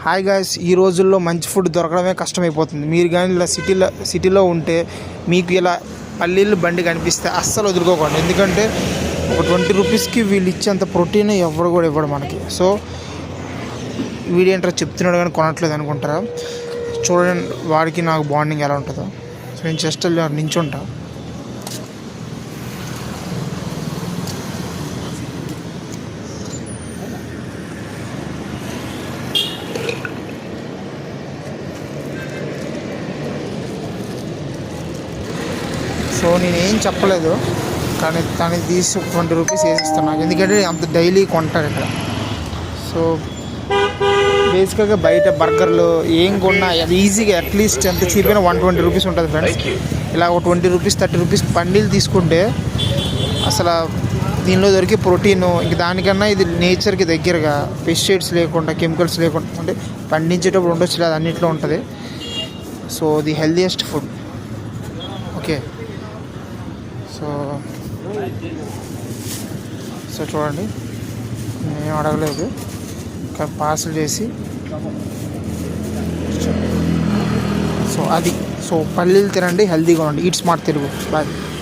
Hi guys, ఈ రోజుల్లో మంచి ఫుడ్ దొరకడమే కష్టమైపోతుంది. మీరు కానీ ఇలా సిటీలో ఉంటే మీకు ఇలా పల్లీలు బండి కనిపిస్తే అస్సలు వదులుకోకండి. ఎందుకంటే ఒక 20 రూపీస్కి వీళ్ళు ఇచ్చేంత ప్రోటీన్ ఎవరు కూడా ఇవ్వడు మనకి. సో వీడేంటారా చెప్తున్నాడు కానీ కొనట్లేదు అనుకుంటారా? చూడండి వాడికి నాకు బాండింగ్ ఎలా ఉంటుందో. సో నేను జస్ట్ నించుంటా. సో నేనేం చెప్పలేదు, కానీ తనకి తీసి 20 రూపీస్ వేసిస్తున్నాను. ఎందుకంటే అంత డైలీ కొంటారు ఇక్కడ. సో బేసిక్గా బయట బర్గర్లు ఏం కొన్నా అది ఈజీగా అట్లీస్ట్ ఎంత చీప్ అయినా 120 రూపీస్ ఉంటుంది ఫ్రెండ్స్. ఇలా ఒక 20 రూపీస్ 30 రూపీస్ పన్నీలు తీసుకుంటే అసలు దీనిలో దొరికే ప్రోటీను ఇంక దానికన్నా ఇది నేచర్కి దగ్గరగా పెస్టిసైడ్స్ లేకుండా కెమికల్స్ లేకుండా అంటే పండించేటప్పుడు ఉండొచ్చు, లేదు అన్నింటిలో ఉంటుంది. So the healthiest food. Okay, so చూడండి, నేను అడగలేదు ఇంకా పార్సల్ చేసి. సో అది పల్లీలు తినండి, హెల్తీగా ఉండండి. Eat smart Telugu. బాయ్.